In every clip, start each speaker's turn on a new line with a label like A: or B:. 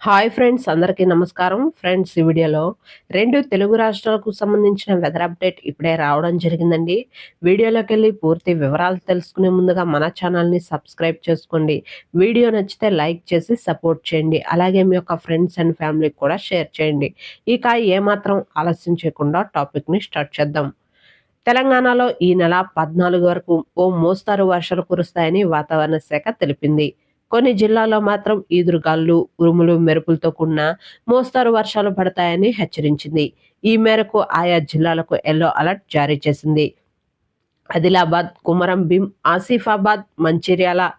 A: Hi friends, అందరికీ నమస్కారం. Friends, ఈ వీడియోలో 2 తెలుగు రాష్ట్రాలకు సంబంధించిన వెదర్ అప్డేట్ ఇప్పుడే రావడం జరిగిందండి. వీడియోలోకెళ్ళి పూర్తి వివరాలు తెలుసుకునే ముందుగా మన ఛానల్ని సబ్స్క్రైబ్ చేసుకోండి. వీడియో నచ్చితే లైక్ చేసి సపోర్ట్ చేయండి. అలాగే మీ యొక్క ఫ్రెండ్స్ అండ్ ఫ్యామిలీకి కూడా షేర్ చేయండి. ఇక ఏమాత్రం ఆలస్యం చేయకుండా టాపిక్ని స్టార్ట్ చేద్దాం. తెలంగాణలో ఈ నెల 14 వరకు ఓ మోస్తారు వర్షాలు కురుస్తాయని వాతావరణ శాఖ తెలిపింది. కొన్ని జిల్లాల్లో మాత్రం ఈదురుగాలు, ఉరుములు, మెరుపులతో కూడిన మోస్తారు వర్షాలు పడతాయని హెచ్చరించింది. ఈ మేరకు ఆయా జిల్లాలకు ఎల్లో అలర్ట్ జారీ చేసింది. ఆదిలాబాద్, కుమరం భీం, ఆసిఫాబాద్, మంచిర్యాల,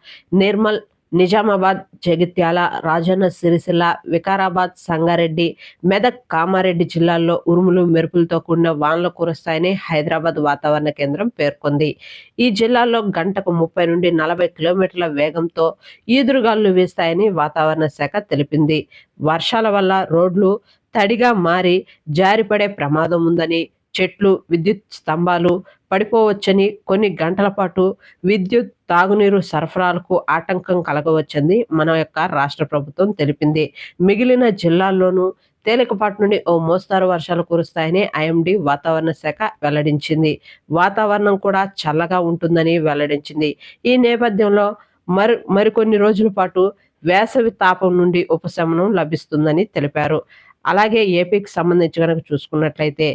A: నిర్మల్, నిజామాబాద్, జగిత్యాల, రాజన్న సిరిసిల్ల, వికారాబాద్, సంగారెడ్డి, మెదక్, కామారెడ్డి జిల్లాల్లో ఉరుములు, మెరుపులతో కూడిన వానలు కురుస్తాయని హైదరాబాద్ వాతావరణ కేంద్రం పేర్కొంది. ఈ జిల్లాల్లో గంటకు 30 నుండి 40 కిలోమీటర్ల వేగంతో ఈదురుగాలు వీస్తాయని వాతావరణ శాఖ తెలిపింది. వర్షాల వల్ల రోడ్లు తడిగా మారి జారిపడే ప్రమాదం ఉందని, చెట్లు, విద్యుత్ స్తంభాలు పడిపోవచ్చని, కొన్ని గంటల పాటు విద్యుత్, తాగునీరు సరఫరాలకు ఆటంకం కలగవచ్చని మన యొక్క రాష్ట్ర ప్రభుత్వం తెలిపింది. మిగిలిన జిల్లాల్లోనూ తేలికపాటి నుండి ఓ మోస్తారు వర్షాలు కురుస్తాయని ఐఎండీ వాతావరణ శాఖ వెల్లడించింది. వాతావరణం కూడా చల్లగా ఉంటుందని వెల్లడించింది. ఈ నేపథ్యంలో మరికొన్ని రోజుల పాటు వేసవి తాపం నుండి ఉపశమనం లభిస్తుందని తెలిపారు. అలాగే ఏపీకి సంబంధించి కనుక చూసుకున్నట్లయితే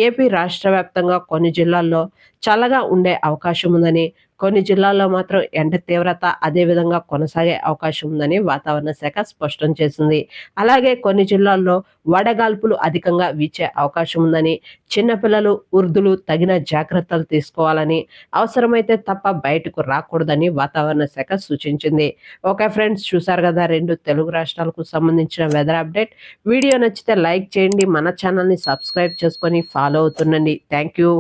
A: ఏపీ రాష్ట్ర వ్యాప్తంగా కొన్ని జిల్లాల్లో చల్లగా ఉండే అవకాశం ఉందని, కొన్ని జిల్లాల్లో మాత్రం ఎండ తీవ్రత అదే విధంగా కొనసాగే అవకాశం ఉందని వాతావరణ శాఖ స్పష్టం చేసింది. అలాగే కొన్ని జిల్లాల్లో వడగాల్పులు అధికంగా వీచే అవకాశం ఉందని, చిన్నపిల్లలు, వృద్ధులు తగిన జాగ్రత్తలు తీసుకోవాలని, అవసరమైతే తప్ప బయటకు రాకూడదని వాతావరణ శాఖ సూచించింది. ఓకే ఫ్రెండ్స్, చూసారు కదా 2 తెలుగు రాష్ట్రాలకు సంబంధించిన వెదర్ అప్డేట్. వీడియో నచ్చితే లైక్ చేయండి, మన ఛానల్ని సబ్స్క్రైబ్ చేసుకొని ఫాలో అవుతుండండి. Thank you.